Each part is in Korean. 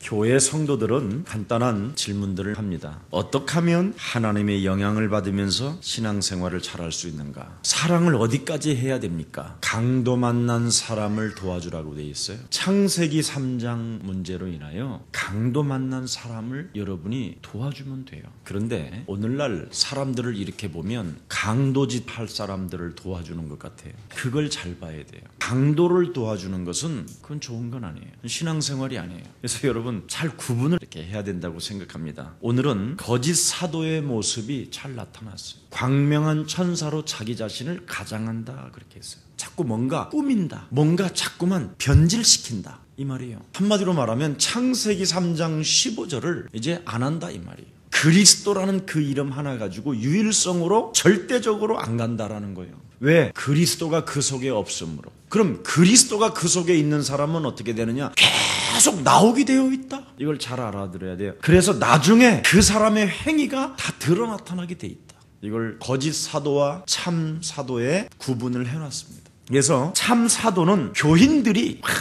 교회 성도들은 간단한 질문들을 합니다. 어떻게 하면 하나님의 영향을 받으면서 신앙생활을 잘할 수 있는가? 사랑을 어디까지 해야 됩니까? 강도 만난 사람을 도와주라고 돼 있어요. 창세기 3장 문제로 인하여 강도 만난 사람을 여러분이 도와주면 돼요. 그런데 오늘날 사람들을 이렇게 보면 강도짓 할 사람들을 도와주는 것 같아요. 그걸 잘 봐야 돼요. 강도를 도와주는 것은 그건 좋은 건 아니에요. 신앙생활이 아니에요. 그래서 여러분 잘 구분을 이렇게 해야 된다고 생각합니다. 오늘은 거짓 사도의 모습이 잘 나타났어요. 광명한 천사로 자기 자신을 가장한다 그렇게 했어요. 자꾸 뭔가 꾸민다, 뭔가 자꾸만 변질시킨다 이 말이에요. 한마디로 말하면 창세기 3장 15절을 이제 안 한다 이 말이에요. 그리스도라는 그 이름 하나 가지고 유일성으로 절대적으로 안 간다라는 거예요. 왜? 그리스도가 그 속에 없으므로. 그럼 그리스도가 그 속에 있는 사람은 어떻게 되느냐? 계속 나오게 되어 있다. 이걸 잘 알아들어야 돼요. 그래서 나중에 그 사람의 행위가 다 드러 나타나게 돼 있다. 이걸 거짓 사도와 참 사도의 구분을 해놨습니다. 그래서 참 사도는 교인들이 막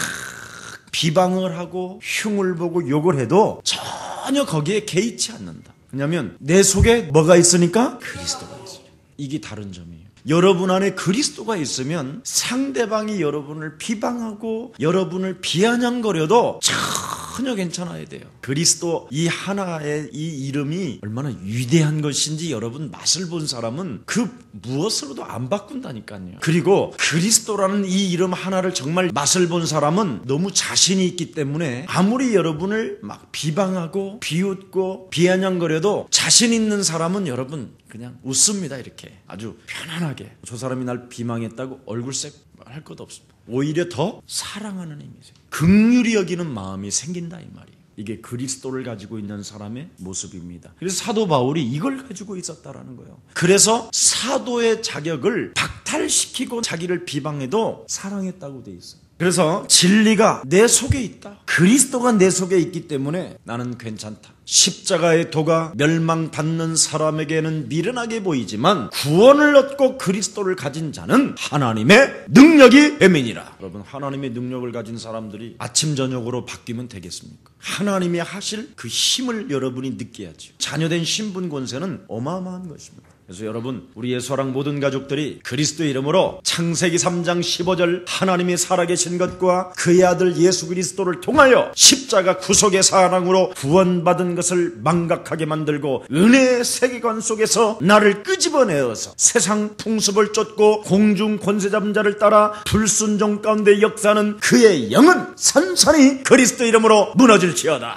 비방을 하고 흉을 보고 욕을 해도 전혀 거기에 개의치 않는다. 왜냐하면 내 속에 뭐가 있으니까? 그리스도가 있어요. 이게 다른 점이에요. 여러분 안에 그리스도가 있으면 상대방이 여러분을 비방하고 여러분을 비아냥거려도 전혀 괜찮아야 돼요. 그리스도 이 하나의 이 이름이 얼마나 위대한 것인지 여러분 맛을 본 사람은 그 무엇으로도 안 바꾼다니까요. 그리고 그리스도라는 이 이름 하나를 정말 맛을 본 사람은 너무 자신이 있기 때문에 아무리 여러분을 막 비방하고 비웃고 비아냥거려도 자신 있는 사람은 여러분 그냥 웃습니다. 이렇게 아주 편안하게. 저 사람이 날 비방했다고 얼굴색 할 것도 없습니다. 오히려 더 사랑하는 의미죠. 긍휼히 여기는 마음이 생긴다 이 말이에요. 이게 그리스도를 가지고 있는 사람의 모습입니다. 그래서 사도 바울이 이걸 가지고 있었다라는 거예요. 그래서 사도의 자격을 박탈시키고 자기를 비방해도 사랑했다고 돼 있어요. 그래서 진리가 내 속에 있다. 그리스도가 내 속에 있기 때문에 나는 괜찮다. 십자가의 도가 멸망받는 사람에게는 미련하게 보이지만 구원을 얻고 그리스도를 가진 자는 하나님의 능력이 됨이니라. 여러분 하나님의 능력을 가진 사람들이 아침 저녁으로 바뀌면 되겠습니까? 하나님이 하실 그 힘을 여러분이 느껴야죠. 자녀된 신분 권세는 어마어마한 것입니다. 그래서 여러분 우리 예수랑 모든 가족들이 그리스도의 이름으로 창세기 3장 15절 하나님이 살아계신 것과 그의 아들 예수 그리스도를 통하여 십자가 구속의 사랑으로 구원받은 것을 망각하게 만들고 은혜의 세계관 속에서 나를 끄집어내어서 세상 풍습을 쫓고 공중 권세 잡은 자를 따라 불순종 가운데 역사하는 그의 영은 산산이 그리스도의 이름으로 무너질지어다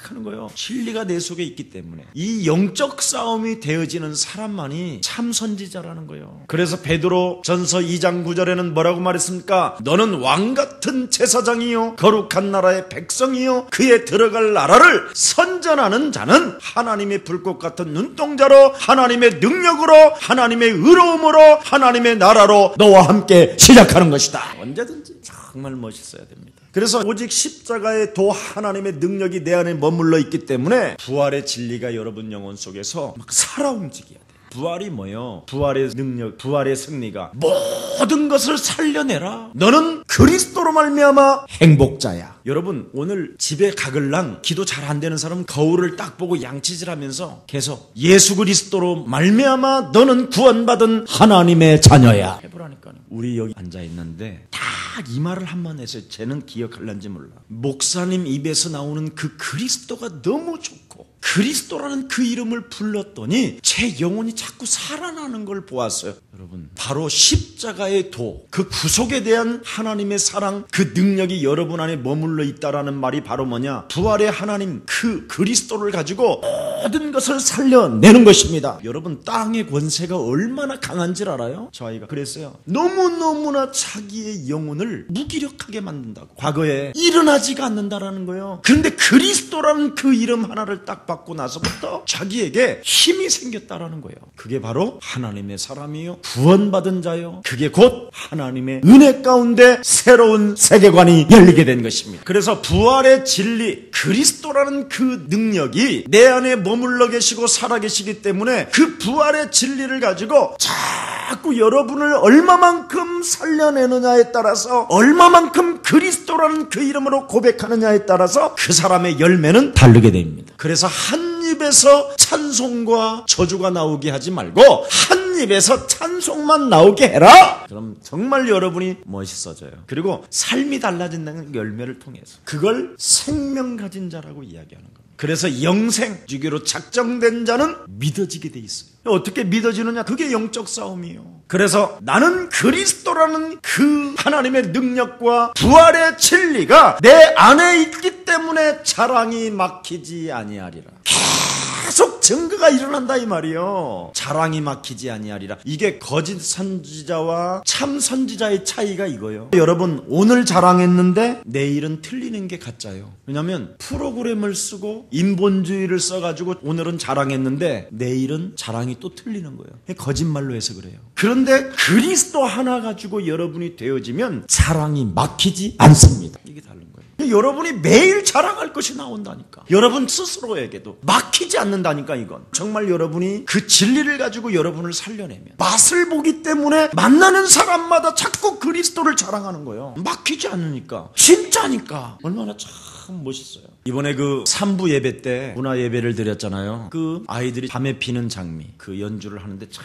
하는 거예요. 진리가 내 속에 있기 때문에 이 영적 싸움이 되어지는 사람만이 참 선지자라는 거예요. 그래서 베드로 전서 2장 9절에는 뭐라고 말했습니까? 너는 왕같은 제사장이요 거룩한 나라의 백성이요 그에 들어갈 나라를 선전하는 자는 하나님의 불꽃 같은 눈동자로 하나님의 능력으로 하나님의 의로움으로 하나님의 나라로 너와 함께 시작하는 것이다. 언제든지 정말 멋있어야 됩니다. 그래서 오직 십자가의 도 하나님의 능력이 내 안에 머물러 있기 때문에 부활의 진리가 여러분 영혼 속에서 막 살아 움직여야 돼요. 부활이 뭐예요? 부활의 능력, 부활의 승리가 모든 것을 살려내라. 너는 그리스도로 말미암아 행복자야. 여러분 오늘 집에 가글랑 기도 잘 안 되는 사람은 거울을 딱 보고 양치질하면서 계속 예수 그리스도로 말미암아 너는 구원받은 하나님의 자녀야 해보라니까요. 우리 여기 앉아있는데 딱 이 말을 한 번 해서 쟤는 기억할런지 몰라. 목사님 입에서 나오는 그 그리스도가 너무 좋고 그리스도라는 그 이름을 불렀더니 제 영혼이 자꾸 살아나는 걸 보았어요. 여러분 바로 십자가의 도, 그 구속에 대한 하나님의 사랑, 그 능력이 여러분 안에 머물러 있다라는 말이 바로 뭐냐? 부활의 하나님 그 그리스도를 가지고 모든 것을 살려내는 것입니다. 여러분 땅의 권세가 얼마나 강한지 알아요? 저 아이가 그랬어요. 너무너무나 자기의 영혼을 무기력하게 만든다고. 과거에 일어나지가 않는다라는 거예요. 그런데 그리스도라는 그 이름 하나를 딱 받고 나서부터 자기에게 힘이 생겼다라는 거예요. 그게 바로 하나님의 사람이요 구원받은 자요 그게 곧 하나님의 은혜 가운데 새로운 세계관이 열리게 된 것입니다. 그래서 부활의 진리 그리스도라는 그 능력이 내 안에 머물러 계시고 살아계시기 때문에 그 부활의 진리를 가지고 자꾸 여러분을 얼마만큼 살려내느냐에 따라서, 얼마만큼 그리스도라는 그 이름으로 고백하느냐에 따라서 그 사람의 열매는 다르게 됩니다. 그래서 한 입에서 찬송과 저주가 나오게 하지 말고 한 입에서 찬송만 나오게 해라. 그럼 정말 여러분이 멋있어져요. 그리고 삶이 달라진다는 열매를 통해서 그걸 생명 가진 자라고 이야기하는 겁니다. 그래서 영생 주기로 작정된 자는 믿어지게 돼 있어요. 어떻게 믿어지느냐? 그게 영적 싸움이에요. 그래서 나는 그리스도라는 그 하나님의 능력과 부활의 진리가 내 안에 있기 때문에 자랑이 막히지 아니하리라. 계속 증거가 일어난다 이 말이요. 자랑이 막히지 아니하리라. 이게 거짓 선지자와 참 선지자의 차이가 이거예요. 여러분, 오늘 자랑했는데 내일은 틀리는 게 가짜예요. 왜냐하면 프로그램을 쓰고 인본주의를 써가지고 오늘은 자랑했는데 내일은 자랑이 또 틀리는 거예요. 거짓말로 해서 그래요. 그런데 그리스도 하나 가지고 여러분이 되어지면 자랑이 막히지 않습니다. 이게 다른 거예요. 여러분이 매일 자랑할 것이 나온다니까. 여러분 스스로에게도 막히지 않는다니까. 이건 정말 여러분이 그 진리를 가지고 여러분을 살려내면, 맛을 보기 때문에 만나는 사람마다 자꾸 그리스도를 자랑하는 거예요. 막히지 않으니까, 진짜니까. 얼마나 참 멋있어요. 이번에 그 3부 예배 때 문화 예배를 드렸잖아요. 그 아이들이 밤에 피는 장미 그 연주를 하는데 참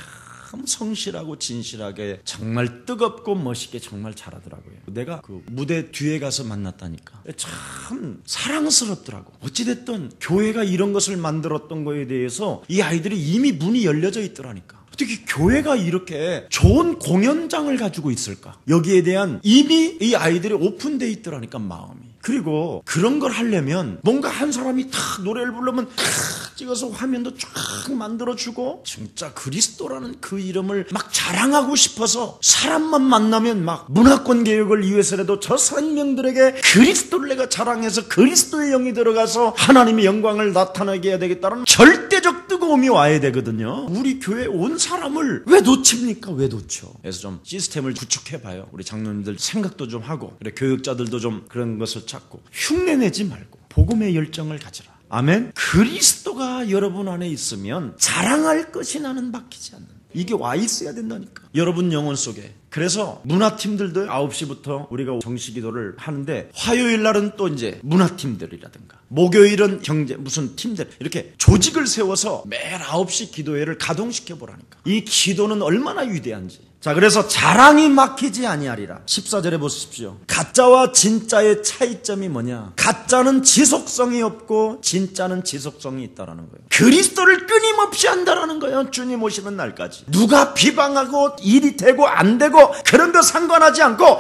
성실하고 진실하게 정말 뜨겁고 멋있게 정말 잘하더라고요. 내가 그 무대 뒤에 가서 만났다니까. 참 사랑스럽더라고. 어찌됐든 교회가 이런 것을 만들었던 거에 대해서 이 아이들이 이미 문이 열려져 있더라니까. 어떻게 교회가 이렇게 좋은 공연장을 가지고 있을까? 여기에 대한 이미 이 아이들이 오픈되어 있더라니까, 마음이. 그리고 그런 걸 하려면 뭔가 한 사람이 탁 노래를 부르면 탁 찍어서 화면도 쫙 만들어주고 진짜 그리스도라는 그 이름을 막 자랑하고 싶어서 사람만 만나면 막 문화권 개혁을 위해서라도 저 생명들에게 그리스도를 내가 자랑해서 그리스도의 영이 들어가서 하나님의 영광을 나타나게 해야 되겠다는 절대적 뜨거움이 와야 되거든요. 우리 교회 온 사람을 왜 놓칩니까? 왜 놓쳐? 그래서 좀 시스템을 구축해봐요. 우리 장로님들 생각도 좀 하고, 그래 교육자들도 좀 그런 것을 찾고, 흉내내지 말고 복음의 열정을 가지라. 아멘. 그리스도가 여러분 안에 있으면 자랑할 것이 나는 바뀌지 않는다. 이게 와 있어야 된다니까, 여러분 영혼 속에. 그래서 문화팀들도 9시부터 우리가 정식기도를 하는데, 화요일 날은 또 이제 문화팀들이라든가, 목요일은 경제 무슨 팀들, 이렇게 조직을 세워서 매일 9시 기도회를 가동시켜 보라니까. 이 기도는 얼마나 위대한지. 자, 그래서 자랑이 막히지 아니하리라. 14절에 보십시오. 가짜와 진짜의 차이점이 뭐냐? 가짜는 지속성이 없고 진짜는 지속성이 있다라는 거예요. 그리스도를 끊임없이 한다라는 거예요. 주님 오시는 날까지. 누가 비방하고 일이 되고 안 되고 그런 거 상관하지 않고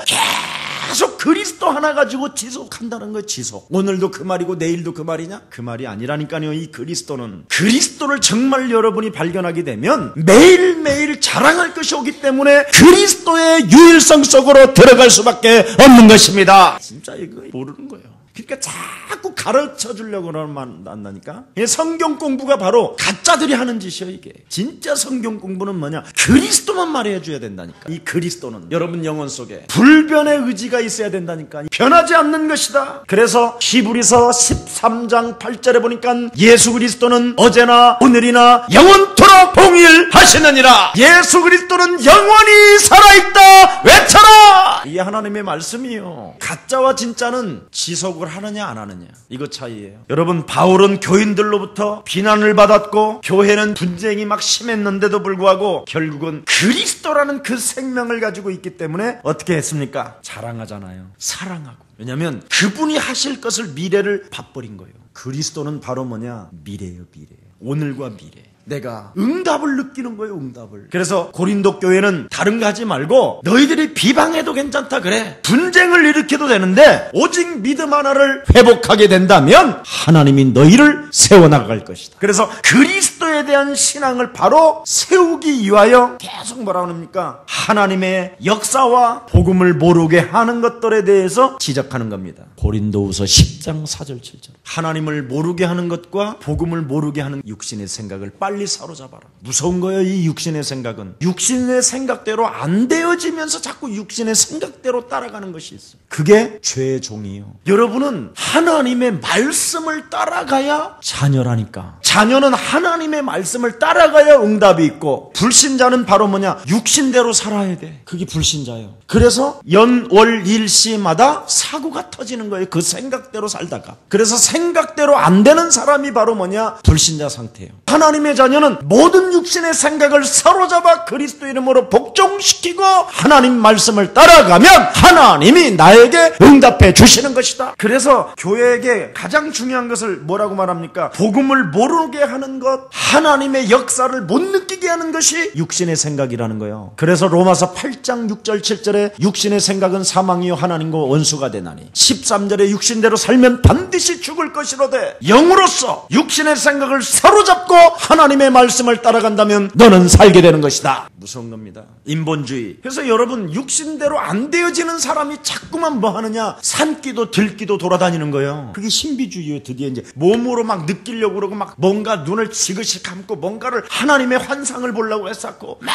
계속 그리스도 하나 가지고 지속한다는 거예요. 지속. 오늘도 그 말이고 내일도 그 말이냐? 그 말이 아니라니까요. 이 그리스도는, 그리스도를 정말 여러분이 발견하게 되면 매일매일 자랑할 것이 오기 때문에 그리스도의 유일성 속으로 들어갈 수밖에 없는 것입니다. 진짜 이거 모르는 거예요. 그러니까 자꾸 가르쳐 주려고 한다니까. 성경 공부가 바로 가짜들이 하는 짓이에요. 이게 진짜 성경 공부는 뭐냐? 그리스도만 말해 줘야 된다니까. 이 그리스도는 여러분 영혼 속에 불변의 의지가 있어야 된다니까. 변하지 않는 것이다. 그래서 히브리서 13장 8절에 보니까 예수 그리스도는 어제나 오늘이나 영원토록 동일하시느니라. 예수 그리스도는 영원히 살아있다 외쳐라. 이게 하나님의 말씀이에요. 가짜와 진짜는 지속을 하느냐 안 하느냐, 이거 차이예요. 여러분, 바울은 교인들로부터 비난을 받았고 교회는 분쟁이 막 심했는데도 불구하고 결국은 그리스도라는 그 생명을 가지고 있기 때문에 어떻게 했습니까? 자랑하잖아요. 사랑하고. 왜냐하면 그분이 하실 것을, 미래를 봐버린 거예요. 그리스도는 바로 뭐냐? 미래예요. 미래. 오늘과 미래. 내가 응답을 느끼는 거예요. 응답을. 그래서 고린도 교회는 다른 거 하지 말고 너희들이 비방해도 괜찮다 그래, 분쟁을 일으켜도 되는데 오직 믿음 하나를 회복하게 된다면 하나님이 너희를 세워나갈 것이다. 그래서 그리스도에 대한 신앙을 바로 세우기 위하여 계속 뭐라고 합니까? 하나님의 역사와 복음을 모르게 하는 것들에 대해서 지적하는 겁니다. 고린도후서 10장 4절 7절. 하나님을 모르게 하는 것과 복음을 모르게 하는 육신의 생각을 빨리 사로잡아라. 무서운 거예요. 이 육신의 생각은 육신의 생각대로 안 되어지면서 자꾸 육신의 생각대로 따라가는 것이 있어요. 그게 죄의 종이에요. 여러분은 하나님의 말씀을 따라가야 자녀라니까. 자녀는 하나님의 말씀을 따라가야 응답이 있고, 불신자는 바로 뭐냐? 육신대로 살아야 돼. 그게 불신자예요. 그래서 월 일시마다 사고가 터지는 거예요. 그 생각대로 살다가. 그래서 생각대로 안 되는 사람이 바로 뭐냐? 불신자 상태예요. 하나님의 자녀는 모든 육신의 생각을 사로잡아 그리스도 이름으로 복종시키고 하나님 말씀을 따라가면 하나님이 나에게 응답해 주시는 것이다. 그래서 교회에게 가장 중요한 것을 뭐라고 말합니까? 복음을 모르게 하는 것, 하나님의 역사를 못 느끼게 하는 것이 육신의 생각이라는 거예요. 그래서 로마서 8장 6절 7절에 육신의 생각은 사망이요 하나님과 원수가 되나니, 13절에 육신대로 살면 반드시 죽을 것이로되 영으로서 육신의 생각을 사로잡고 하나님의 말씀을 따라간다면 너는 살게 되는 것이다. 무서운 겁니다. 인본주의. 그래서 여러분, 육신대로 안 되어지는 사람이 자꾸만 뭐 하느냐? 산기도 들기도 돌아다니는 거예요. 그게 신비주의예요. 드디어 이제 몸으로 막 느끼려고 그러고 막 뭔가 눈을 지그시 감고 뭔가를 하나님의 환상을 보려고 했었고 막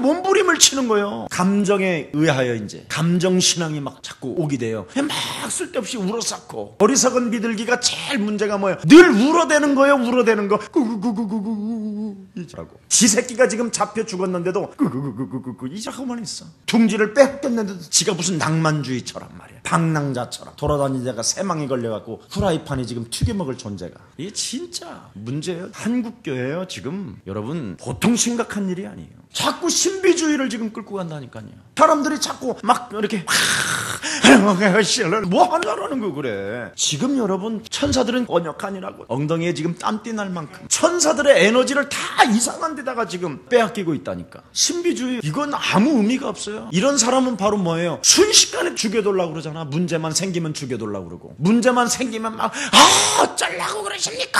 몸부림을 치는 거예요. 감정에 의하여 이제 감정신앙이 막 자꾸 오게 돼요. 막 쓸데없이 울어쌌고, 어리석은 비둘기가 제일 문제가 뭐예요? 늘 울어대는 거예요. 울어대는 거. 구구구구구구구구 이라고. 지 새끼가 지금 잡혀 죽었는데도 구구구구구구구 이자고만 있어. 둥지를 빼앗겼는데도 지가 무슨 낭만주의처럼 말이야. 방랑자처럼 돌아다니다가 새망이 걸려갖고 후라이팬이 지금 튀겨먹을 존재가. 이게 진짜 문제예요. 한국교회예요. 지금 여러분 보통 심각한 일이 아니에요. 자꾸 신비주의를 지금 끌고 간다니까요. 사람들이 자꾸 막 이렇게 뭐 하냐라는 거 그래. 지금 여러분 천사들은 번역하니라고 엉덩이에 지금 땀띠 날 만큼 천사들의 에너지를 다 이상한 데다가 지금 빼앗기고 있다니까. 신비주의 이건 아무 의미가 없어요. 이런 사람은 바로 뭐예요? 순식간에 죽여달라고 그러잖아. 문제만 생기면 죽여달라고 그러고, 문제만 생기면 막 어쩌려고 그러십니까?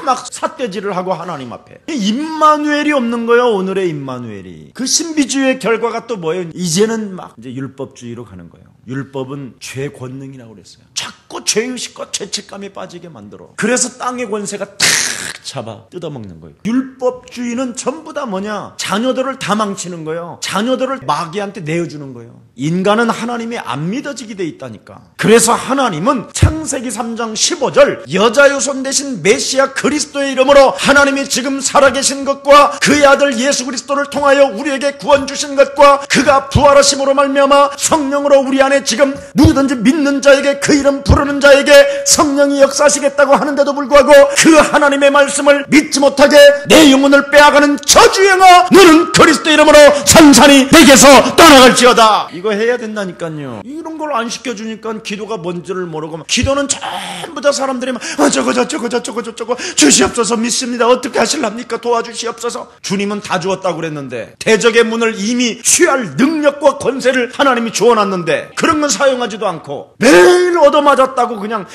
막 삿대질을 하고 하나님 앞에. 임마누엘이 없는 거예요. 오늘의 임마누엘이. 그 신비주의의 결과가 또 뭐예요? 이제는 막 이제 율법주의로 가는 거예요. 율법은 죄 권능이라고 그랬어요. 자꾸 죄의식과 죄책감에 빠지게 만들어. 그래서 땅의 권세가 탁 잡아 뜯어먹는 거예요. 율법주의는 전부 다 뭐냐? 자녀들을 다 망치는 거예요. 자녀들을 마귀한테 내어주는 거예요. 인간은 하나님이 안 믿어지게 돼 있다니까. 그래서 하나님은 창세기 3장 15절 여자의 손 대신 메시아 그리스도의 이름으로 하나님이 지금 살아계신 것과 그의 아들 예수 그리스도를 통하여 우리에게 구원 주신 것과 그가 부활하심으로 말미암아 성령으로 우리 안에 지금 누구든지 믿는 자에게 그 이름 부르는 자에게 성령이 역사하시겠다고 하는데도 불구하고 그 하나님의 말씀을 믿지 못하게 내 영혼을 빼앗아가는 저주영아, 너는 그리스도 이름으로 산산이 내게서 떠나갈지어다. 이거 해야 된다니까요. 이런 걸 안 시켜주니까 기도가 뭔지를 모르고, 기도는 전부 다 사람들이 막 저거 주시옵소서 믿습니다. 어떻게 하실랍니까? 도와주시옵소서. 주님은 다 주었다고 그랬는데, 대적의 문을 이미 취할 능력과 권세를 하나님이 주어놨는데 그런 건 사용하지도 않고 매일 얻어맞았다고 그냥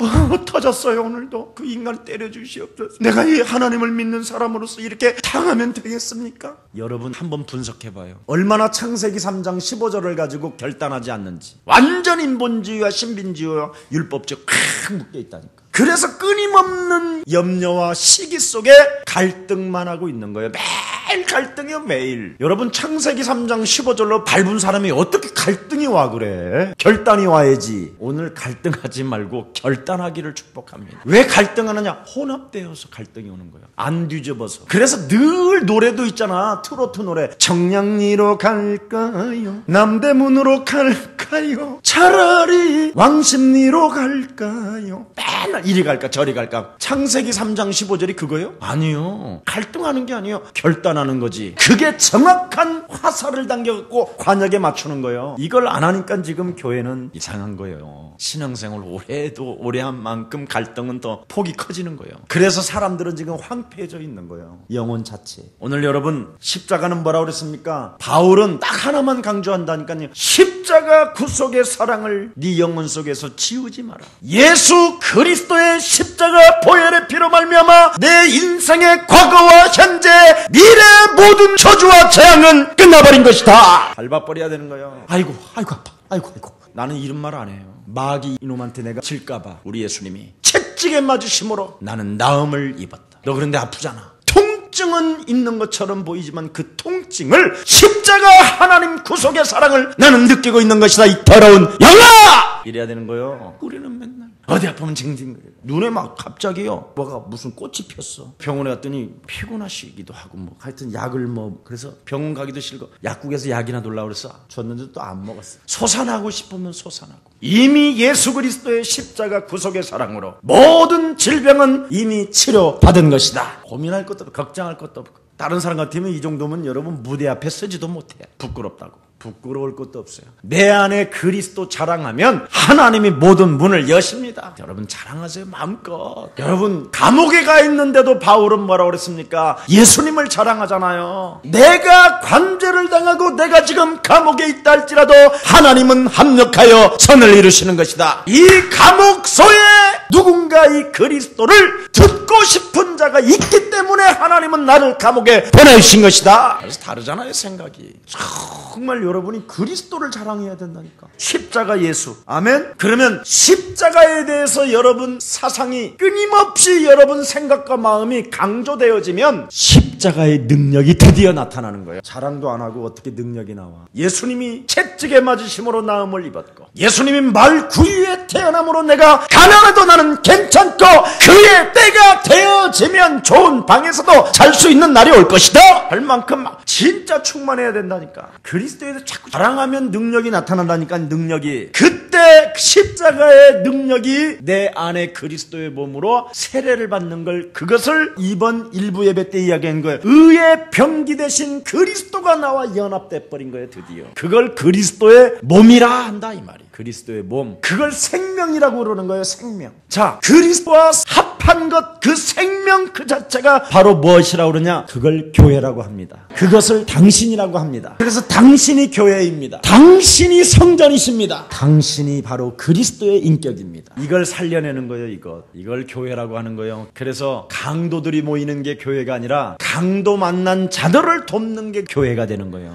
터졌어요. 오늘도 그 인간 때려주시옵소서. 내가 이 하나님을 믿는 사람으로서 이렇게 당하면 되겠습니까? 여러분 한번 분석해봐요. 얼마나 창세기 3장 15절을 가지고 결단하지 않는지. 완전 인본주의와 신빈주의와 율법주의 꽉 묶여있다니까. 그래서 끊임없는 염려와 시기 속에 갈등만 하고 있는 거예요. 매일 갈등이요, 매일. 여러분 창세기 3장 15절로 밟은 사람이 어떻게 갈등이 와 그래? 결단이 와야지. 오늘 갈등하지 말고 결단하기를 축복합니다. 왜 갈등하느냐? 혼합되어서 갈등이 오는 거예요. 안 뒤집어서. 그래서 늘 노래도 있잖아. 트로트 노래. 청량리로 갈까요? 남대문으로 갈까요? 차라리 왕십리로 갈까요? 맨날 이리 갈까 저리 갈까. 창세기 3장 15절이 그거예요? 아니요. 갈등하는 게 아니에요. 결단하는 거지. 그게 정확한 화살을 당겨갖고 관역에 맞추는 거예요. 이걸 안 하니까 지금 교회는 이상한 거예요. 신앙생활 오래 한 만큼 갈등은 더 폭이 커지는 거예요. 그래서 사람들은 지금 황폐해져 있는 거예요. 영혼 자체. 오늘 여러분 십자가는 뭐라고 그랬습니까? 바울은 딱 하나만 강조한다니까요. 십자가 구속의 사랑을 네 영혼 속에서 지우지 마라. 예수 그리스도의 십자가 보혈의 피로 말미암아 내 인생의 과거와 현재 미래 모든 저주와 재앙은 끝나버린 것이다. 밟아버려야 되는 거예요. 아이고 아파. 아이고 나는 이런 말 안 해요. 마귀 이놈한테 내가 질까봐 우리 예수님이 채찍에 맞으심으로 나는 나음을 입었다. 너 그런데 아프잖아. 통증은 있는 것처럼 보이지만 그 통증을 십자가 하나님 구속의 사랑을 나는 느끼고 있는 것이다. 이 더러운 영아! 이래야 되는 거예요. 우리는 맨날 어디 아프면 징징거려. 눈에 막 갑자기요 뭐가 무슨 꽃이 폈어. 병원에 갔더니 피곤하시기도 하고 뭐 하여튼 약을 뭐 그래서 병원 가기도 싫고 약국에서 약이나 놀라고 그래서 줬는데 또 안 먹었어. 솟아나고 싶으면 솟아나고. 이미 예수 그리스도의 십자가 구속의 사랑으로 모든 질병은 이미 치료받은 것이다. 고민할 것도 없고 걱정할 것도 없고. 다른 사람 같으면 이 정도면 여러분 무대 앞에 서지도 못해. 부끄럽다고. 부끄러울 것도 없어요. 내 안에 그리스도 자랑하면 하나님이 모든 문을 여십니다. 여러분 자랑하세요 마음껏. 여러분 감옥에 가 있는데도 바울은 뭐라고 그랬습니까? 예수님을 자랑하잖아요. 내가 관죄를 당하고 내가 지금 감옥에 있다 할지라도 하나님은 합력하여 선을 이루시는 것이다. 이 감옥소에 누군가 이 그리스도를 듣고 싶은 자가 있기 때문에 하나님은 나를 감옥에 보내주신 것이다. 그래서 다르잖아요 생각이. 정말 여러분이 그리스도를 자랑해야 된다니까. 십자가 예수. 아멘. 그러면 십자가에 대해서 여러분 사상이 끊임없이 여러분 생각과 마음이 강조되어지면 십자가의 능력이 드디어 나타나는 거예요. 자랑도 안 하고 어떻게 능력이 나와. 예수님이 채찍에 맞으심으로 나음을 입었고 예수님이 말 구유에 태어남으로 내가 가난해도 나는 괜찮고 그의 때가 되어지면 좋은 방에서도 잘 수 있는 날이 올 것이다 할 만큼 진짜 충만해야 된다니까. 그리스도에 대해서 자꾸 자랑하면 능력이 나타난다니까. 능력이 그때 십자가의 능력이 내 안에 그리스도의 몸으로 세례를 받는 걸 그것을 이번 일부 예배 때 이야기한 거예요. 의의 병기 대신 그리스도가 나와 연합돼 버린 거예요. 드디어 그걸 그리스도의 몸이라 한다 이 말이에요. 그리스도의 몸 그걸 생명이라고 그러는 거예요. 생명. 자 그리스도와 합한 것 그 생명 그 자체가 바로 무엇이라고 그러냐? 그걸 교회라고 합니다. 그것을 당신이라고 합니다. 그래서 당신이 교회입니다. 당신이 성전이십니다. 당신이 바로 그리스도의 인격입니다. 이걸 살려내는 거예요. 이걸 교회라고 하는 거예요. 그래서 강도들이 모이는 게 교회가 아니라 강도 만난 자들을 돕는 게 교회가 되는 거예요.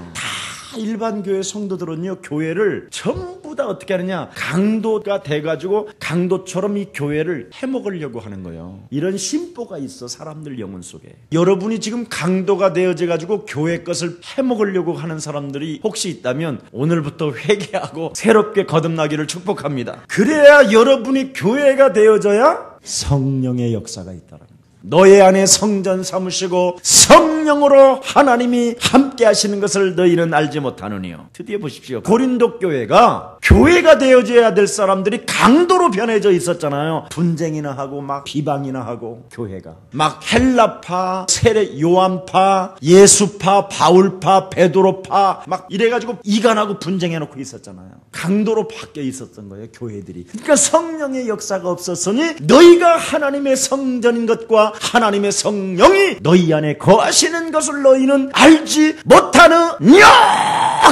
일반 교회 성도들은요 교회를 전부 다 어떻게 하느냐 강도가 돼가지고 강도처럼 이 교회를 해먹으려고 하는 거예요. 이런 심보가 있어 사람들 영혼 속에. 여러분이 지금 강도가 되어져가지고 교회 것을 해먹으려고 하는 사람들이 혹시 있다면 오늘부터 회개하고 새롭게 거듭나기를 축복합니다. 그래야 여러분이 교회가 되어져야 성령의 역사가 있다는 거예요. 너의 안에 성전 삼으시고 성령으로 하나님이 함께 하시는 것을 너희는 알지 못하느니요. 드디어 보십시오. 고린도 교회가 되어져야 될 사람들이 강도로 변해져 있었잖아요. 분쟁이나 하고 막 비방이나 하고. 교회가 막 헬라파, 세례 요한파, 예수파, 바울파, 베드로파 막 이래가지고 이간하고 분쟁해놓고 있었잖아요. 강도로 바뀌어 있었던 거예요. 교회들이. 그러니까 성령의 역사가 없었으니 너희가 하나님의 성전인 것과 하나님의 성령이 너희 안에 거하시는 것을 너희는 알지 못하느냐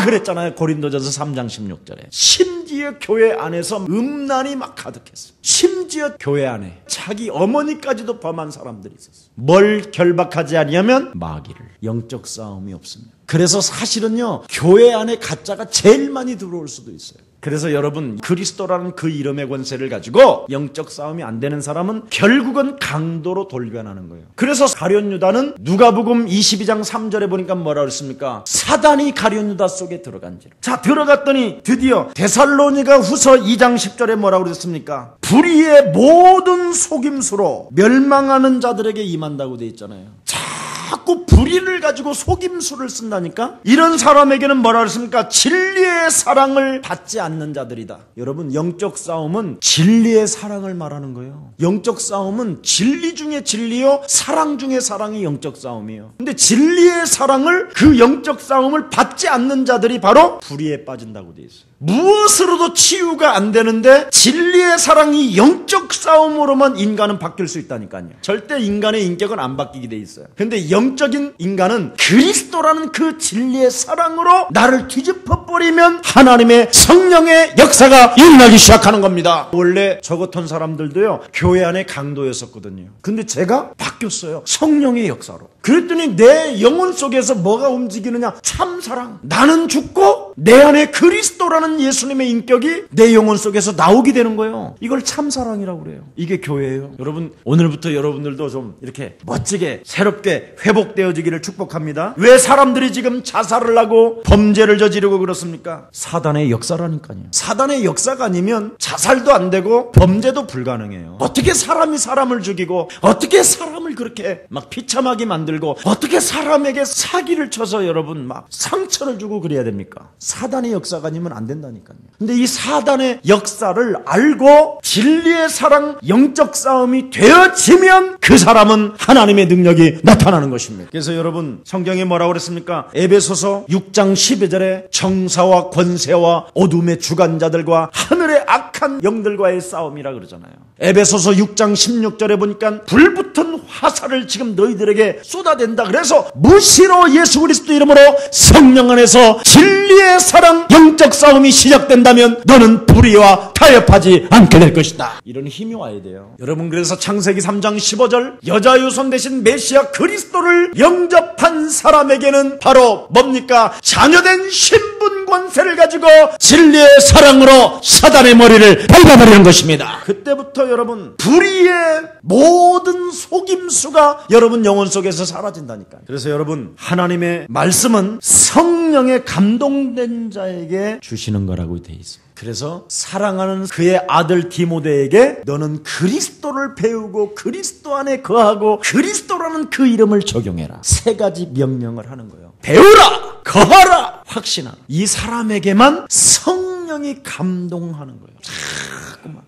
그랬잖아요. 고린도전서 3장 16절에. 심지어 교회 안에서 음란이 막 가득했어요. 심지어 교회 안에 자기 어머니까지도 범한 사람들이 있었어요. 뭘 결박하지 아니하면 마귀를. 영적 싸움이 없습니다. 그래서 사실은요 교회 안에 가짜가 제일 많이 들어올 수도 있어요. 그래서 여러분 그리스도라는 그 이름의 권세를 가지고 영적 싸움이 안 되는 사람은 결국은 강도로 돌변하는 거예요. 그래서 가룟 유다는 누가복음 22장 3절에 보니까 뭐라 그랬습니까? 사단이 가룟 유다 속에 들어간지라. 자 들어갔더니 드디어 데살로니가 후서 2장 10절에 뭐라고 그랬습니까? 불의의 모든 속임수로 멸망하는 자들에게 임한다고 돼 있잖아요. 자꾸 불의를 가지고 속임수를 쓴다니까? 이런 사람에게는 뭐라 그랬습니까? 진리의 사랑을 받지 않는 자들이다. 여러분 영적 싸움은 진리의 사랑을 말하는 거예요. 영적 싸움은 진리 중에 진리요 사랑 중에 사랑이 영적 싸움이에요. 근데 진리의 사랑을 그 영적 싸움을 받지 않는 자들이 바로 불의에 빠진다고 돼 있어요. 무엇으로도 치유가 안 되는데 진리의 사랑이 영적 싸움으로만 인간은 바뀔 수 있다니까요. 절대 인간의 인격은 안 바뀌게 돼 있어요. 근데 영적인 인간은 그리스도라는 그 진리의 사랑으로 나를 뒤집어버리면 하나님의 성령의 역사가 일어나기 시작하는 겁니다. 원래 저 같은 사람들도요 교회 안에 강도였었거든요. 근데 제가 바뀌었어요. 성령의 역사로. 그랬더니 내 영혼 속에서 뭐가 움직이느냐? 참사랑. 나는 죽고 내 안에 그리스도라는 예수님의 인격이 내 영혼 속에서 나오게 되는 거예요. 이걸 참사랑이라고 그래요. 이게 교회예요. 여러분 오늘부터 여러분들도 좀 이렇게 멋지게 새롭게 회복되어지기를 축복합니다. 왜 사람들이 지금 자살을 하고 범죄를 저지르고 그렇습니까? 그렇습니까? 사단의 역사라니까요. 사단의 역사가 아니면 자살도 안 되고 범죄도 불가능해요. 어떻게 사람이 사람을 죽이고, 어떻게 사람을 그렇게 막 비참하게 만들고, 어떻게 사람에게 사기를 쳐서 여러분 막 상처를 주고 그래야 됩니까? 사단의 역사가 아니면 안 된다니까요. 근데 이 사단의 역사를 알고 진리의 사랑, 영적 싸움이 되어지면 그 사람은 하나님의 능력이 나타나는 것입니다. 그래서 여러분 성경에 뭐라고 그랬습니까? 에베소서 6장 12절에 정사와 권세와 어둠의 주관자들과 하늘의 악한 영들과의 싸움이라 그러잖아요. 에베소서 6장 16절에 보니까 불붙은 화살을 지금 너희들에게 쏟아댄다. 그래서 무시로 예수 그리스도 이름으로 성령 안에서 진리의 사랑, 영적 싸움이 시작된다면 너는 불의와 타협하지 않게 될 것이다. 이런 힘이 와야 돼요. 여러분, 그래서 창세기 3장 15절 여자 유손 대신 메시아 그리스도를 영접한 사람에게는 바로 뭡니까? 자녀된 신분 권세를 가지고 진리의 사랑으로 사단의 머리를 밟아버리는 것입니다. 그때부터 여러분 불의의 모든 속임수가 여러분 영혼 속에서 사라진다니까요. 그래서 여러분 하나님의 말씀은 성령에 감동된 자에게 주시는 거라고 되어 있습니다. 그래서 사랑하는 그의 아들 디모데에게 너는 그리스도를 배우고 그리스도 안에 거하고 그리스도라는 그 이름을 적용해라. 세 가지 명령을 하는 거예요. 배우라, 거하라, 확신하라. 이 사람에게만 성령이 감동하는 거예요.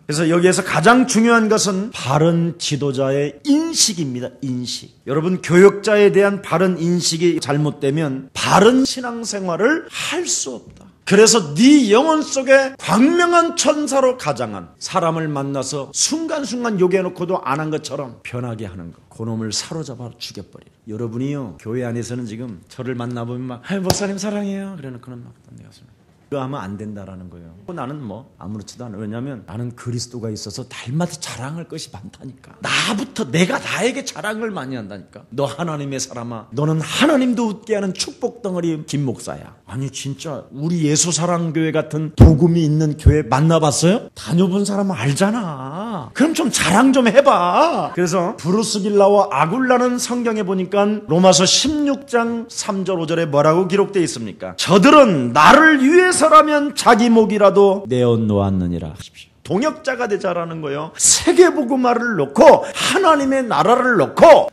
그래서 여기에서 가장 중요한 것은 바른 지도자의 인식입니다. 인식. 여러분 교역자에 대한 바른 인식이 잘못되면 바른 신앙생활을 할 수 없다. 그래서 네 영혼 속에 광명한 천사로 가장한 사람을 만나서 순간순간 요괴해놓고도 안 한 것처럼 변하게 하는 거. 그놈을 사로잡아 죽여버리라. 여러분이요 교회 안에서는 지금 저를 만나보면 막 목사님 사랑해요 그래놓고는 막 내가서 그거 하면 안 된다라는 거예요. 나는 뭐 아무렇지도 않아요. 왜냐하면 나는 그리스도가 있어서 날마다 자랑할 것이 많다니까. 나부터 내가 나에게 자랑을 많이 한다니까. 너 하나님의 사람아, 너는 하나님도 웃게 하는 축복 덩어리 김 목사야. 아니 진짜 우리 예수사랑교회 같은 복음이 있는 교회 만나봤어요? 다녀본 사람은 알잖아. 그럼 좀 자랑 좀 해봐. 그래서 브루스길라와 아굴라는 성경에 보니까 로마서 16장 3절 5절에 뭐라고 기록되어 있습니까? 저들은 나를 위해서라면 자기 목이라도 내어놓았느니라 하십시오. 동역자가 되자라는 거예요. 세계복음화를 놓고 하나님의 나라를 놓고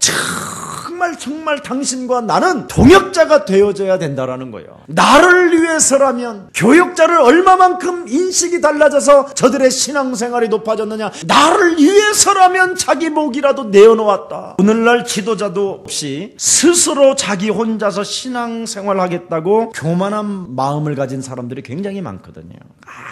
정말 당신과 나는 동역자가 되어져야 된다라는 거예요. 나를 위해서라면 교역자를 얼마만큼 인식이 달라져서 저들의 신앙생활이 높아졌느냐. 나를 위해서라면 자기 목이라도 내어놓았다. 오늘날 지도자도 없이 스스로 자기 혼자서 신앙생활 하겠다고 교만한 마음을 가진 사람들이 굉장히 많거든요.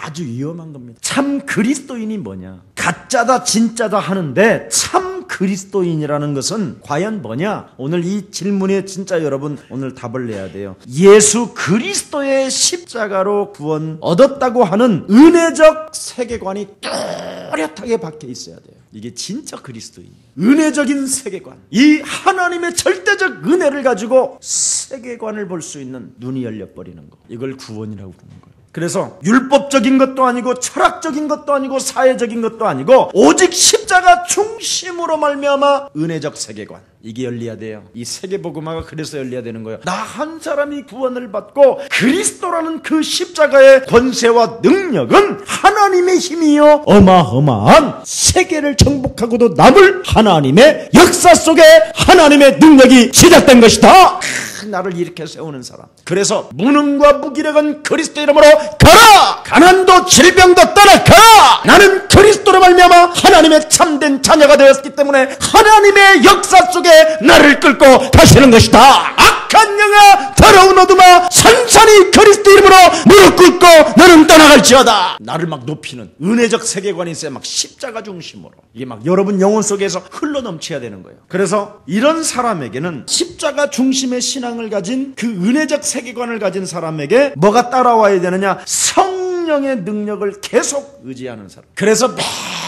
아주 위험한 겁니다. 참 그리스도인이 뭐냐. 가짜다 진짜다 하는데 참 그리스도인이라는 것은 과연 뭐냐? 오늘 이 질문에 진짜 여러분 오늘 답을 내야 돼요. 예수 그리스도의 십자가로 구원 얻었다고 하는 은혜적 세계관이 또렷하게 박혀 있어야 돼요. 이게 진짜 그리스도인이에요. 은혜적인 세계관. 이 하나님의 절대적 은혜를 가지고 세계관을 볼 수 있는 눈이 열려버리는 거. 이걸 구원이라고 부르는 거예요. 그래서 율법적인 것도 아니고 철학적인 것도 아니고 사회적인 것도 아니고 오직 십자가 중심으로 말미암아 은혜적 세계관. 이게 열려야 돼요. 이 세계복음화가 그래서 열려야 되는 거예요. 나 한 사람이 구원을 받고 그리스도라는 그 십자가의 권세와 능력은 하나님의 힘이요 어마어마한 세계를 정복하고도 남을 하나님의 역사 속에 하나님의 능력이 시작된 것이다. 나를 일으켜 세우는 사람. 그래서 무능과 무기력은 그리스도 이름으로 가라. 가난도 질병도 떠나가라. 나는 그리스도로 말미암아 하나님의 참된 자녀가 되었기 때문에 하나님의 역사 속에 나를 끌고 가시는 것이다. 악한 영아 더러운 어둠아 산산이 그리스도 이름으로 무릎 꿇고 너는 떠나갈지어다. 나를 막 높이는 은혜적 세계관이 있어야 막 십자가 중심으로 이게 막 여러분 영혼 속에서 흘러넘쳐야 되는 거예요. 그래서 이런 사람에게는 십자가 중심의 신앙을 가진 그 은혜적 세계관을 가진 사람에게 뭐가 따라와야 되느냐? 성령의 능력을 계속 의지하는 사람. 그래서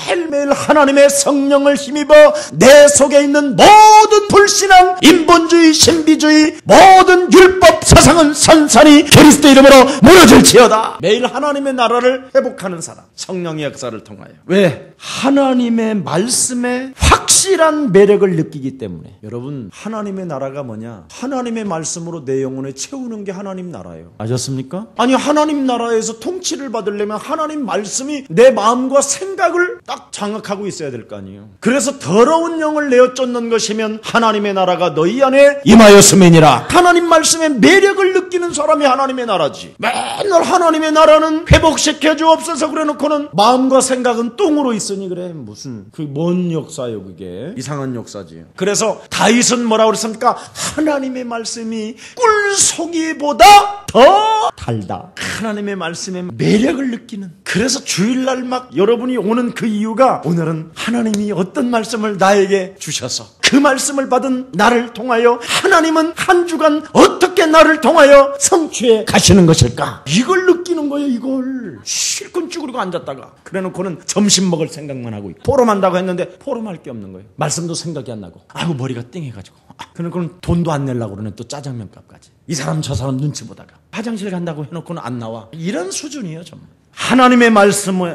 매일매일 하나님의 성령을 힘입어 내 속에 있는 모든 불신앙, 인본주의, 신비주의, 모든 율법 사상은 산산이 그리스도 이름으로 무너질지어다. 매일 하나님의 나라를 회복하는 사람. 성령의 역사를 통하여. 왜? 하나님의 말씀에 확실한 매력을 느끼기 때문에. 여러분, 하나님의 나라가 뭐냐? 하나님의 말씀으로 내 영혼을 채우는 게 하나님 나라예요. 아셨습니까? 아니, 하나님 나라에서 통치를 받으려면 하나님 말씀이 내 마음과 생각을 딱 장악하고 있어야 될 거 아니에요. 그래서 더러운 영을 내어 쫓는 것이면 하나님의 나라가 너희 안에 임하였음이니라. 하나님 말씀의 매력을 느끼는 사람이 하나님의 나라지. 맨날 하나님의 나라는 회복시켜 주옵소서 그래 놓고는 마음과 생각은 똥으로 있으니 그래. 무슨 뭔 역사예요 그게. 이상한 역사지. 그래서 다윗은 뭐라고 그랬습니까? 하나님의 말씀이 꿀송이보다 더 달다. 하나님의 말씀의 매력을 느끼는. 그래서 주일날 막 여러분이 오는 그 이유가 오늘은 하나님이 어떤 말씀을 나에게 주셔서 그 말씀을 받은 나를 통하여 하나님은 한 주간 어떻게 나를 통하여 성취해 가시는 것일까? 이걸 느끼는 거예요. 이걸 실컷 쭈그리고 앉았다가 그래놓고는 점심 먹을 생각만 하고 있고 포럼한다고 했는데 포럼할 게 없는 거예요. 말씀도 생각이 안 나고 아이고 머리가 띵해가지고 그러고는 돈도 안 내려고 그러네. 또 짜장면 값까지 이 사람 저 사람 눈치 보다가 화장실 간다고 해놓고는 안 나와. 이런 수준이에요. 정말 하나님의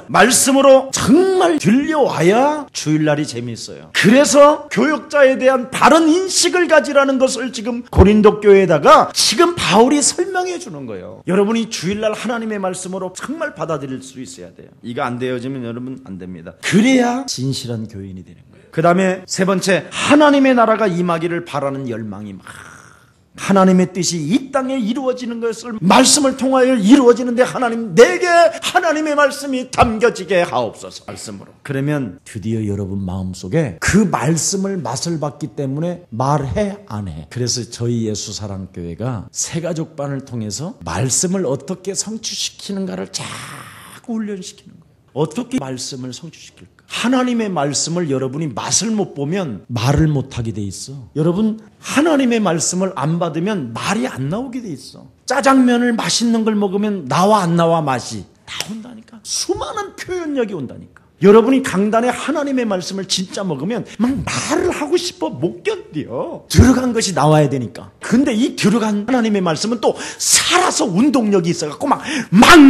말씀으로 정말 들려와야 주일날이 재미있어요. 그래서 교역자에 대한 바른 인식을 가지라는 것을 지금 고린도 교회에다가 지금 바울이 설명해 주는 거예요. 여러분이 주일날 하나님의 말씀으로 정말 받아들일 수 있어야 돼요. 이거 안 되어지면 여러분 안 됩니다. 그래야 진실한 교인이 되는 거예요. 그 다음에 세 번째, 하나님의 나라가 임하기를 바라는 열망이 막 하나님의 뜻이 이 땅에 이루어지는 것을 말씀을 통하여 이루어지는데 하나님 내게 하나님의 말씀이 담겨지게 하옵소서. 말씀으로. 그러면 드디어 여러분 마음속에 그 말씀을 맛을 봤기 때문에 말해 안 해. 그래서 저희 예수사랑교회가 새가족반을 통해서 말씀을 어떻게 성취시키는가를 자꾸 훈련시키는 거예요. 어떻게 말씀을 성취시킬까? 하나님의 말씀을 여러분이 맛을 못 보면 말을 못하게 돼 있어. 여러분 하나님의 말씀을 안 받으면 말이 안 나오게 돼 있어. 짜장면을 맛있는 걸 먹으면 나와 안 나와 맛이 나온다니까. 수많은 표현력이 온다니까. 여러분이 강단에 하나님의 말씀을 진짜 먹으면 막 말을 하고 싶어 못 견뎌. 들어간 것이 나와야 되니까. 근데 이 들어간 하나님의 말씀은 또 살아서 운동력이 있어갖고 막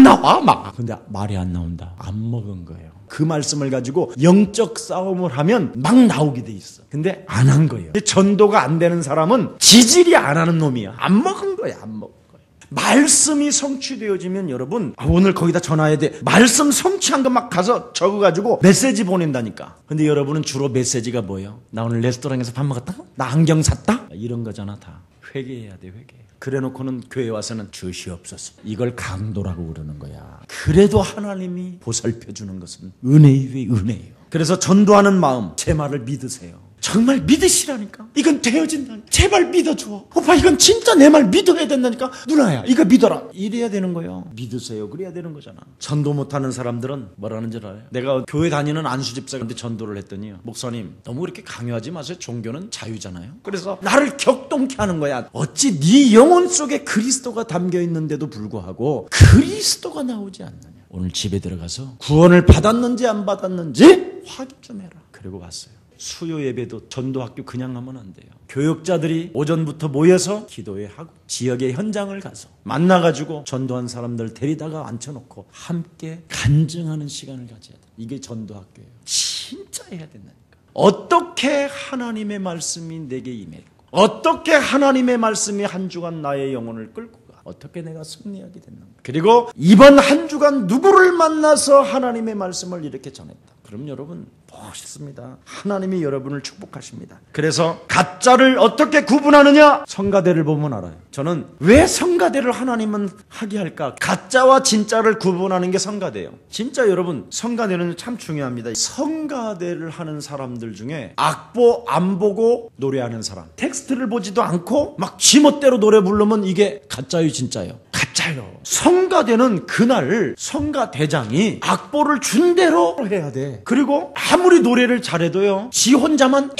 나와 막. 근데 말이 안 나온다. 안 먹은 거예요. 그 말씀을 가지고 영적 싸움을 하면 막 나오게 돼 있어. 근데 안 한 거예요. 전도가 안 되는 사람은 지질이 안 하는 놈이야. 안 먹은 거야. 안 먹은 거야. 말씀이 성취되어지면 여러분 오늘 거기다 전화해야 돼. 말씀 성취한 거 막 가서 적어가지고 메시지 보낸다니까. 근데 여러분은 주로 메시지가 뭐예요? 나 오늘 레스토랑에서 밥 먹었다? 나 안경 샀다? 이런 거잖아. 다 회개해야 돼. 회개. 그래놓고는 교회 와서는 주시옵소서. 이걸 강도라고 그러는 거야. 그래도 하나님이 보살펴주는 것은 은혜의 은혜예요. 그래서 전도하는 마음, 제 말을 믿으세요. 정말 믿으시라니까. 이건 되어진다니까. 제발 믿어줘. 오빠 이건 진짜 내 말 믿어야 된다니까. 누나야 이거 믿어라. 이래야 되는 거예요. 믿으세요. 그래야 되는 거잖아. 전도 못하는 사람들은 뭐라는 줄 알아요? 내가 교회 다니는 안수집사한테 전도를 했더니 목사님 너무 그렇게 강요하지 마세요. 종교는 자유잖아요. 그래서 나를 격동케 하는 거야. 어찌 네 영혼 속에 그리스도가 담겨 있는데도 불구하고 그리스도가 나오지 않느냐. 오늘 집에 들어가서 구원을 받았는지 안 받았는지 확인 좀 해라. 그리고 갔어요. 수요 예배도 전도학교 그냥 하면 안 돼요. 교역자들이 오전부터 모여서 기도회 하고 지역의 현장을 가서 만나가지고 전도한 사람들 데리다가 앉혀놓고 함께 간증하는 시간을 가져야 돼. 이게 전도학교예요. 진짜 해야 된다니까. 어떻게 하나님의 말씀이 내게 임했고 어떻게 하나님의 말씀이 한 주간 나의 영혼을 끌고 가 어떻게 내가 승리하게 됐는가. 그리고 이번 한 주간 누구를 만나서 하나님의 말씀을 이렇게 전했다. 그럼 여러분 멋있습니다. 하나님이 여러분을 축복하십니다. 그래서 가짜를 어떻게 구분하느냐? 성가대를 보면 알아요. 저는 왜 성가대를 하나님은 하게 할까? 가짜와 진짜를 구분하는 게 성가대예요. 진짜 여러분 성가대는 참 중요합니다. 성가대를 하는 사람들 중에 악보 안 보고 노래하는 사람, 텍스트를 보지도 않고 막 지멋대로 노래 부르면 이게 가짜요 진짜요? 가짜요. 성가대는 그날 성가대장이 악보를 준 대로 해야 돼. 그리고 아무리 노래를 잘해도요 지 혼자만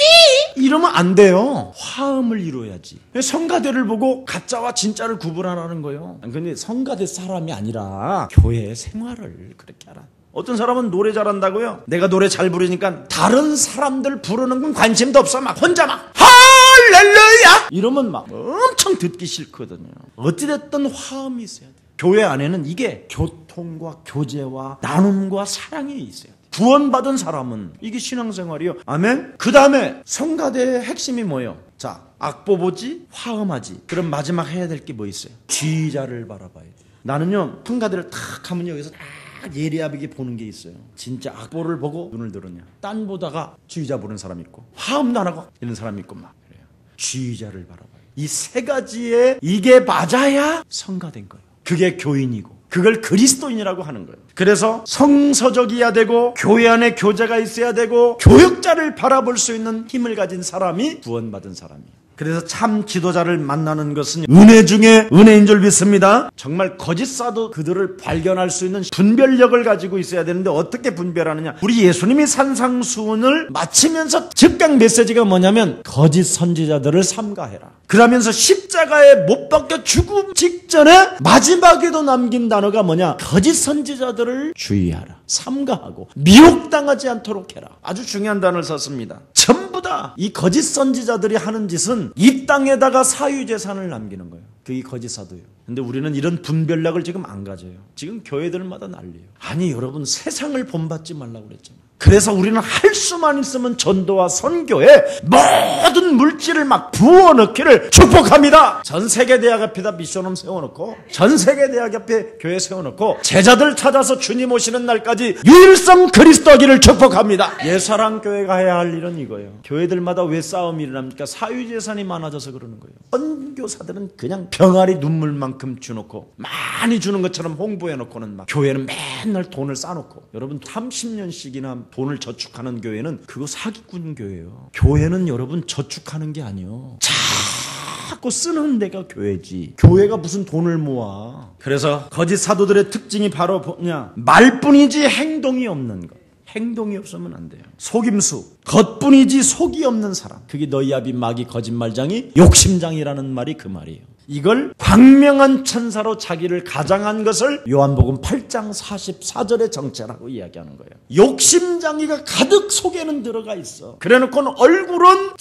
이러면 안 돼요. 화음을 이루어야지. 성가대를 보고 가짜와 진짜를 구분하라는 거예요. 근데 성가대 사람이 아니라 교회 생활을 그렇게 하라. 어떤 사람은 노래 잘한다고요? 내가 노래 잘 부르니까 다른 사람들 부르는 건 관심도 없어. 막 혼자 막 할렐루야 이러면 막 엄청 듣기 싫거든요. 어찌됐든 화음이 있어야 돼. 교회 안에는 이게 교통과 교제와 나눔과 사랑이 있어야 돼. 구원받은 사람은 이게 신앙생활이요. 아멘. 그 다음에 성가대의 핵심이 뭐예요? 자, 악보보지 화음하지. 그럼 마지막 해야 될 게 뭐 있어요? 지휘자를 바라봐야 돼요. 나는요 성가대를 탁 하면 여기서 딱 예리하게 보는 게 있어요. 진짜 악보를 보고 눈을 들었냐, 딴 보다가 지휘자 보는 사람 있고, 화음도 안 하고 이런 사람 있고 막 그래요. 지휘자를 바라봐요. 이 세 가지에 이게 맞아야 성가된 거예요. 그게 교인이고 그걸 그리스도인이라고 하는 거예요. 그래서 성서적이어야 되고 교회 안에 교제가 있어야 되고 교역자를 바라볼 수 있는 힘을 가진 사람이 구원받은 사람이에요. 그래서 참 지도자를 만나는 것은 은혜 중에 은혜인 줄 믿습니다. 정말 거짓 사도 그들을 발견할 수 있는 분별력을 가지고 있어야 되는데 어떻게 분별하느냐? 우리 예수님이 산상수훈을 마치면서 즉각 메시지가 뭐냐면 거짓 선지자들을 삼가해라. 그러면서 십자가에 못 박혀 죽음 직전에 마지막에도 남긴 단어가 뭐냐? 거짓 선지자들을 주의하라. 삼가하고 미혹당하지 않도록 해라. 아주 중요한 단어를 썼습니다. 전부 다 이 거짓 선지자들이 하는 짓은 이 땅에다가 사유재산을 남기는 거예요. 그게 거짓 사도예요. 근데 우리는 이런 분별력을 지금 안 가져요. 지금 교회들마다 난리예요. 아니 여러분, 세상을 본받지 말라고 그랬잖아요. 그래서 우리는 할 수만 있으면 전도와 선교에 모든 물질을 막 부어넣기를 축복합니다. 전 세계 대학 앞에다 미션홈 세워놓고, 전 세계 대학 앞에 교회 세워놓고, 제자들 찾아서 주님 오시는 날까지 유일성 그리스도기를 축복합니다. 예사랑교회가 해야 할 일은 이거예요. 교회들마다 왜 싸움이 일어납니까? 사유재산이 많아져서 그러는 거예요. 선교사들은 그냥 병아리 눈물만큼 주놓고 많이 주는 것처럼 홍보해놓고는 막, 교회는 맨날 돈을 싸놓고, 여러분 30년씩이나 돈을 저축하는 교회는 그거 사기꾼 교회예요. 교회는 여러분 저축하는 게 아니에요. 자꾸 쓰는 데가 교회지. 교회가 무슨 돈을 모아. 그래서 거짓 사도들의 특징이 바로 뭐냐? 말뿐이지 행동이 없는 것. 행동이 없으면 안 돼요. 속임수, 겉뿐이지 속이 없는 사람. 그게 너희 아비 마귀 거짓말장이 욕심장이라는 말이 그 말이에요. 이걸 광명한 천사로 자기를 가장한 것을 요한복음 8장 44절의 정체라고 이야기하는 거예요. 욕심장이가 가득 속에는 들어가 있어. 그래놓고는 얼굴은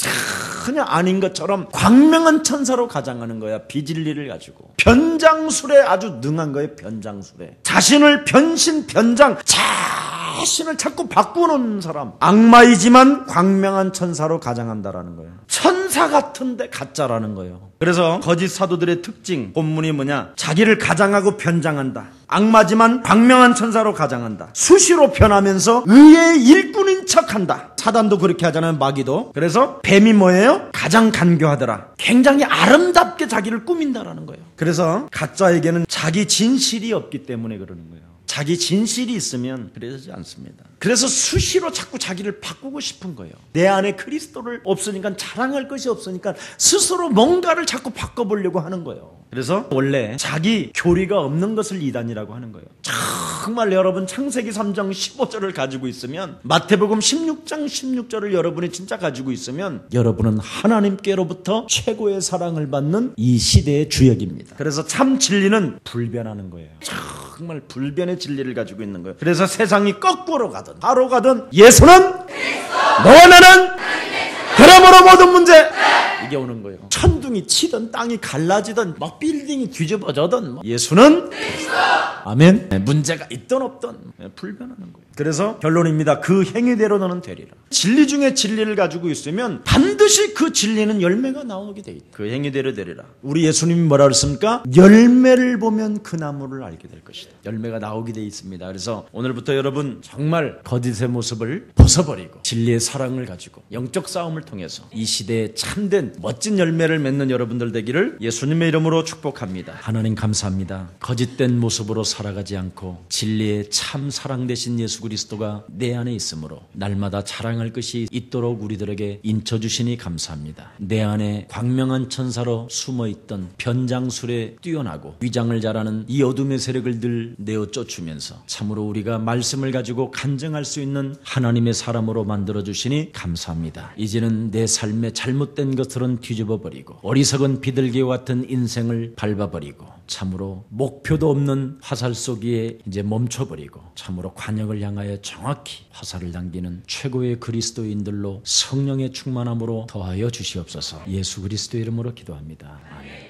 전혀 아닌 것처럼 광명한 천사로 가장하는 거야. 비진리를 가지고. 변장술에 아주 능한 거예요. 변장술에. 자신을 변장, 자신을 자꾸 바꾸는 사람. 악마이지만 광명한 천사로 가장한다라는 거예요. 천사 같은데 가짜라는 거예요. 그래서 거짓 사도들의 특징, 본문이 뭐냐? 자기를 가장하고 변장한다. 악마지만 광명한 천사로 가장한다. 수시로 변하면서 의의 일꾼인 척한다. 사단도 그렇게 하잖아요. 마귀도. 그래서 뱀이 뭐예요? 가장 간교하더라. 굉장히 아름답게 자기를 꾸민다라는 거예요. 그래서 가짜에게는 자기 진실이 없기 때문에 그러는 거예요. 자기 진실이 있으면 그러지 않습니다. 그래서 수시로 자꾸 자기를 바꾸고 싶은 거예요. 내 안에 그리스도를 없으니까, 자랑할 것이 없으니까 스스로 뭔가를 자꾸 바꿔보려고 하는 거예요. 그래서 원래 자기 교리가 없는 것을 이단이라고 하는 거예요. 정말 여러분 창세기 3장 15절을 가지고 있으면, 마태복음 16장 16절을 여러분이 진짜 가지고 있으면 여러분은 하나님께로부터 최고의 사랑을 받는 이 시대의 주역입니다. 그래서 참 진리는 불변하는 거예요. 정말 불변의 진리를 가지고 있는 거예요. 그래서 세상이 거꾸로 가든 바로 가든 예수는 너와 나는 그러므로 모든 문제 이게 오는 거예요. 천둥이 치든 땅이 갈라지든 막 빌딩이 뒤집어져든 예수는 아멘. 문제가 있든 없든 불변하는 거예요. 그래서 결론입니다. 그 행위대로 너는 되리라. 진리 중에 진리를 가지고 있으면 반드시 그 진리는 열매가 나오게 돼 있다. 그 행위대로 되리라. 우리 예수님이 뭐라 그랬습니까? 열매를 보면 그 나무를 알게 될 것이다. 열매가 나오게 돼 있습니다. 그래서 오늘부터 여러분 정말 거짓의 모습을 벗어버리고 진리의 사랑을 가지고 영적 싸움을 통해서 이 시대에 참된 멋진 열매를 맺는 여러분들 되기를 예수님의 이름으로 축복합니다. 하나님 감사합니다. 거짓된 모습으로 살아가지 않고 진리의 참 사랑 되신 예수 그리스도가 내 안에 있으므로 날마다 자랑할 것이 있도록 우리들에게 인쳐주시니 감사합니다. 내 안에 광명한 천사로 숨어있던 변장술에 뛰어나고 위장을 잘하는 이 어둠의 세력을 늘 내어 쫓으면서 참으로 우리가 말씀을 가지고 간증할 수 있는 하나님의 사람으로 만들어주시니 감사합니다. 이제는 내 삶에 잘못된 것들은 뒤집어버리고 어리석은 비둘기와 같은 인생을 밟아버리고 참으로 목표도 없는 화살 쏘기에 이제 멈춰버리고 참으로 관역을 향하여 정확히 화살을 당기는 최고의 그리스도인들로 성령의 충만함으로 더하여 주시옵소서. 예수 그리스도의 이름으로 기도합니다. 아멘.